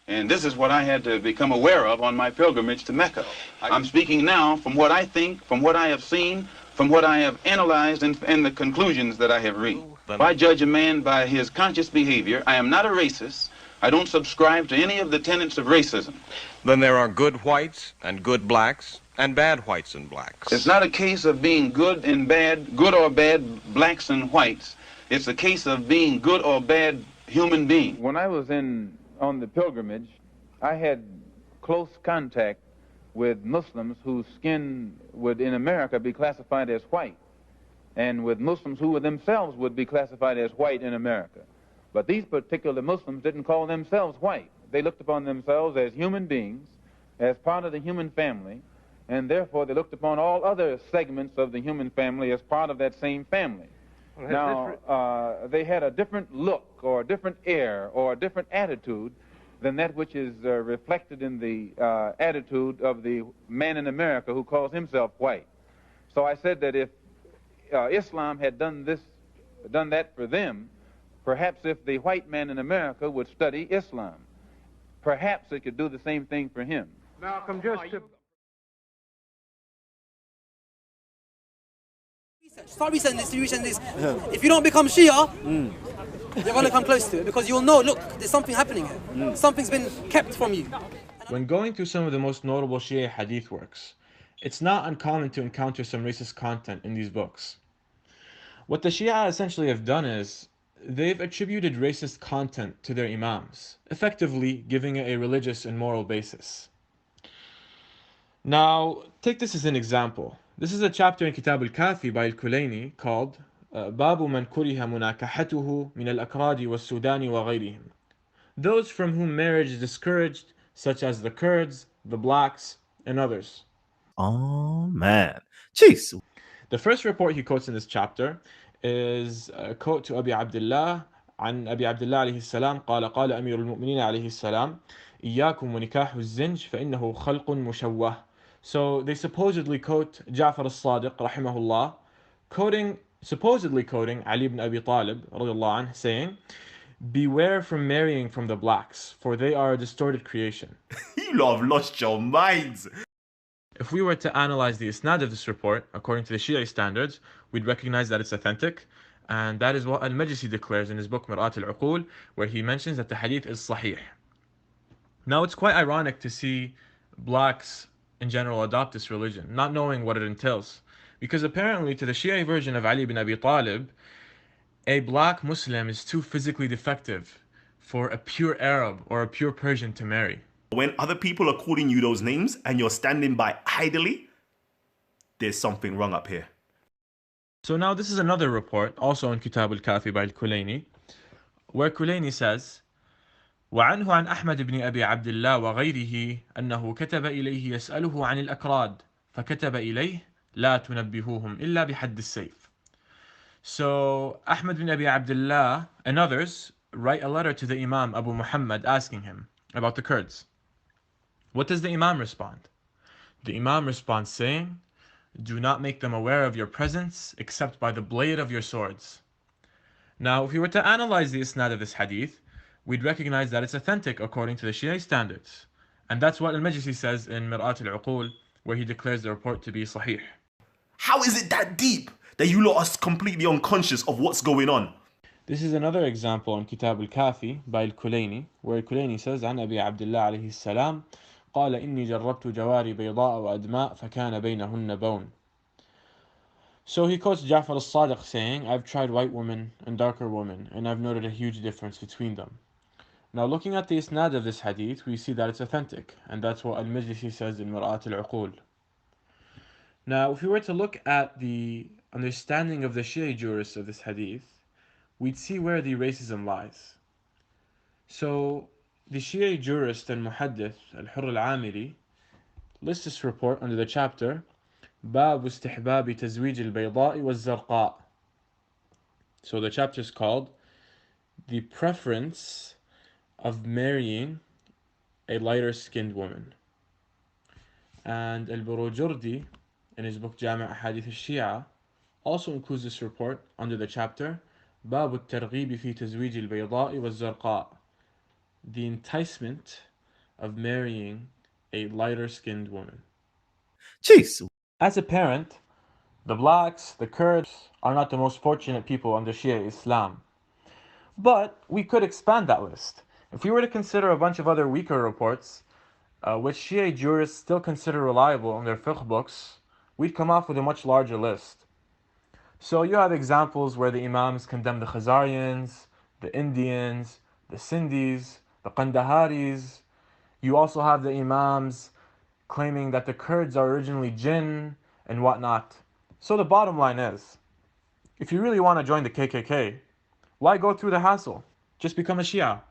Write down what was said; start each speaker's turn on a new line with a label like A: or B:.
A: And this is what I had to become aware of on my pilgrimage to Mecca. I'm speaking now from what I think, from what I have seen, from what I have analyzed, and the conclusions that I have reached. If I judge a man by his conscious behavior, I am not a racist. I don't subscribe to any of the tenets of racism.
B: Then there are good whites and good blacks and bad whites and blacks.
A: It's not a case of being good and bad, good or bad blacks and whites. It's a case of being good or bad human beings.
C: When I was on the pilgrimage, I had close contact with Muslims whose skin would in America be classified as white, and with Muslims who themselves would be classified as white in America. But these particular Muslims didn't call themselves white. They looked upon themselves as human beings, as part of the human family, and therefore they looked upon all other segments of the human family as part of that same family. Now, they had a different look or a different air or a different attitude than that which is reflected in the attitude of the man in America who calls himself white. So I said that if Islam had done that for them, perhaps if the white man in America would study Islam, perhaps it could do the same thing for him.
D: Malcolm, just to...
E: Start researching this. If you don't become Shia, you're going to come close to it because you'll know, look, there's something happening here. Something's been kept from you.
F: When going through some of the most notable Shia hadith works, it's not uncommon to encounter some racist content in these books. What the Shia essentially have done is, they've attributed racist content to their imams, effectively giving it a religious and moral basis. Now, take this as an example. This is a chapter in Kitab al-Kafi by al-Kulayni called Babu man kuriha munakahatuhu min al-akradi was-Sudani wa ghayrihim. Those from whom marriage is discouraged, such as the Kurds, the blacks, and others.
G: Oh man, jeez.
F: The first report he quotes in this chapter is a quote to Abi Abdullah عن أبي عبد الله عليه السلام قال قال أمير المؤمنين عليه السلام إياكم ونكاح الزنج فإنه خلق مشوه. So they supposedly quote Ja'far al-Sadiq rahimahullah, supposedly quoting Ali ibn Abi Talib radiallahu anh, saying, beware from marrying from the blacks, for they are a distorted creation.
G: You lot have lost your minds.
F: If we were to analyze the isnad of this report according to the Shia standards, we'd recognize that it's authentic, and that is what Al-Majlisi declares in his book Mir'at al-Uqul, where he mentions that the hadith is sahih. Now it's quite ironic to see blacks in general adopt this religion, not knowing what it entails, because apparently to the Shia version of Ali ibn Abi Talib, a black Muslim is too physically defective for a pure Arab or a pure Persian to marry.
G: When other people are calling you those names and you're standing by idly, there's something wrong up here.
F: So now this is another report, also in Kitab al-Kafi by al-Kulayni, where Kulayni says, وعنه عن أحمد بن أبي عبد الله وغيره أنه كتب إليه يسأله عن الأكراد فكتب إليه لا تنبهوهم إلا بحد السيف. So Ahmad bin Abi Abdullah and others write a letter to the Imam Abu Muhammad asking him about the Kurds. What does the Imam respond? The Imam responds saying, do not make them aware of your presence except by the blade of your swords. Now, if we were to analyze the isnad of this hadith, we'd recognize that it's authentic according to the Shia standards. And that's what Al-Majlisi says in Mir'at al-Uqul, where he declares the report to be sahih.
G: How is it that deep that you lot are completely unconscious of what's going on?
F: This is another example in Kitab al-Kafi by al-Kulayni, where al-Kulayni says, عن أبي عبد الله عليه السلام قال إني جربت جواري بيضاء وأدماء فكان بينهن بون. So he quotes Ja'far al-Sadiq saying, I've tried white women and darker women, and I've noted a huge difference between them. Now looking at the isnad of this hadith, we see that it's authentic, and that's what Al-Majlisi says in Mir'at al-Uqul. Now if we were to look at the understanding of the Shia jurists of this hadith, we'd see where the racism lies. So the Shia jurist and muhaddith Al-Hurr al-Amiri lists this report under the chapter باب استحباب تزويج البيضاء والزرقاء. So the chapter is called The Preference of Marrying a Lighter Skinned Woman. And Al-Burujurdi in his book Jami' Ahadith al-Shia also includes this report under the chapter باب الترغيب في تزويج البيضاء والزرقاء, the enticement of marrying a lighter-skinned woman.
G: Jeez.
F: As a parent, the blacks, the Kurds, are not the most fortunate people under Shia Islam. But we could expand that list. If we were to consider a bunch of other weaker reports, which Shia jurists still consider reliable in their fiqh books, we'd come off with a much larger list. So you have examples where the Imams condemn the Khazarians, the Indians, the Sindhis, the Kandaharis. You also have the Imams claiming that the Kurds are originally jinn and whatnot. So the bottom line is, if you really want to join the KKK, why go through the hassle? Just become a Shia.